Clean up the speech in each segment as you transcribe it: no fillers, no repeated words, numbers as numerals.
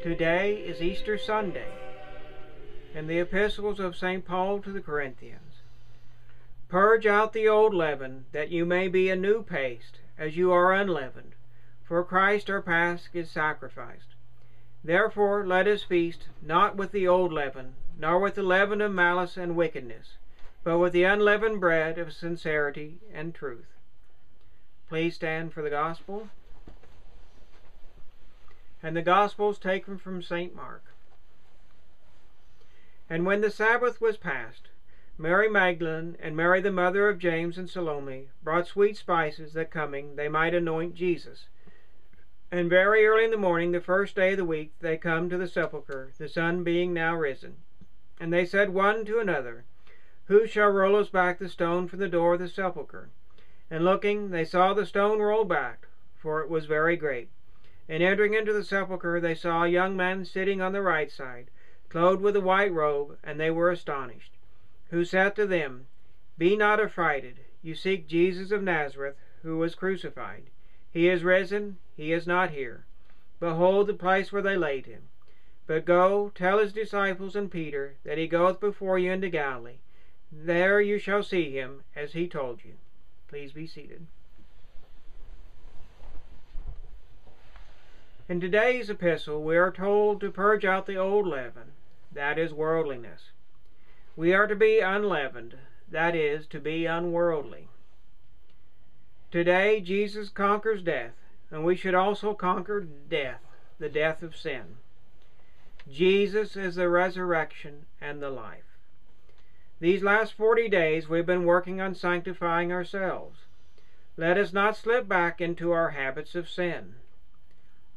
Today is Easter Sunday, and the epistles of St. Paul to the Corinthians. Purge out the old leaven, that you may be a new paste, as you are unleavened. For Christ our Pasch is sacrificed. Therefore let us feast, not with the old leaven, nor with the leaven of malice and wickedness, but with the unleavened bread of sincerity and truth. Please stand for the Gospel. And the Gospel is taken from St. Mark. And when the Sabbath was past, Mary Magdalene and Mary the mother of James and Salome brought sweet spices, that coming they might anoint Jesus. And very early in the morning, the first day of the week, they come to the sepulchre, the sun being now risen. And they said one to another, Who shall roll us back the stone from the door of the sepulchre? And looking, they saw the stone rolled back, for it was very great. And entering into the sepulchre, they saw a young man sitting on the right side, clothed with a white robe, and they were astonished. Who said to them, Be not affrighted, you seek Jesus of Nazareth, who was crucified. He is risen, he is not here. Behold the place where they laid him. But go, tell his disciples and Peter, that he goeth before you into Galilee. There you shall see him, as he told you. Please be seated. In today's epistle, we are told to purge out the old leaven, that is worldliness. We are to be unleavened, that is, to be unworldly. Today, Jesus conquers death, and we should also conquer death, the death of sin. Jesus is the resurrection and the life. These last 40 days, we've been working on sanctifying ourselves. Let us not slip back into our habits of sin.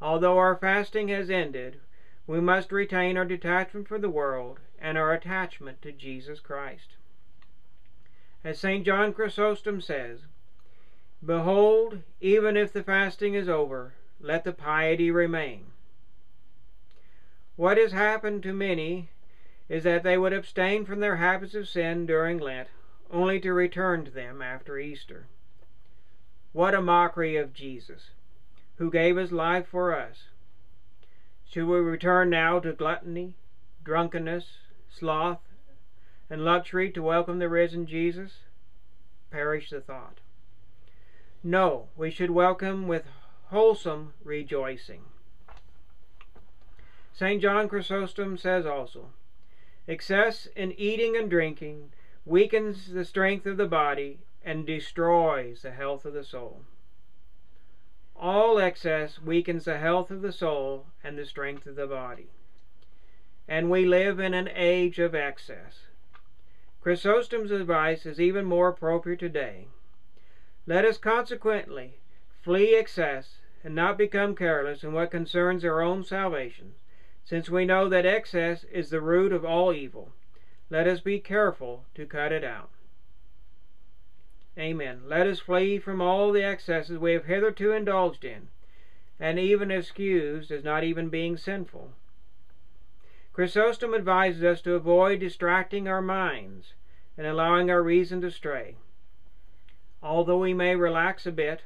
Although our fasting has ended, we must retain our detachment from the world and our attachment to Jesus Christ. As St. John Chrysostom says, Behold, even if the fasting is over, let the piety remain. What has happened to many is that they would abstain from their habits of sin during Lent, only to return to them after Easter. What a mockery of Jesus, who gave his life for us. Should we return now to gluttony, drunkenness, sloth, and luxury to welcome the risen Jesus? Perish the thought. No, we should welcome with wholesome rejoicing. St. John Chrysostom says also, Excess in eating and drinking weakens the strength of the body and destroys the health of the soul. All excess weakens the health of the soul and the strength of the body. And we live in an age of excess. Chrysostom's advice is even more appropriate today. Let us consequently flee excess and not become careless in what concerns our own salvation, since we know that excess is the root of all evil. Let us be careful to cut it out. Amen. Let us flee from all the excesses we have hitherto indulged in, and even excused as not even being sinful. Chrysostom advises us to avoid distracting our minds and allowing our reason to stray. Although we may relax a bit,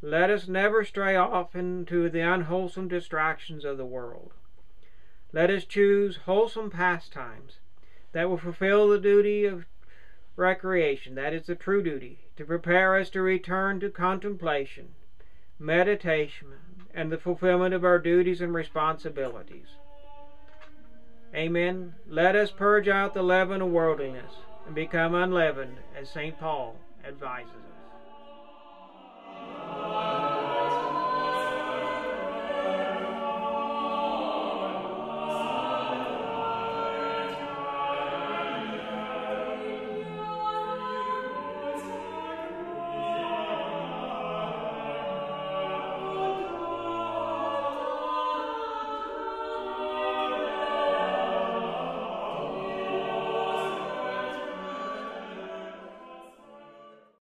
let us never stray off into the unwholesome distractions of the world. Let us choose wholesome pastimes that will fulfill the duty of recreation, that is the true duty, to prepare us to return to contemplation, meditation, and the fulfillment of our duties and responsibilities. Amen. Let us purge out the leaven of worldliness and become unleavened, as St. Paul advises us.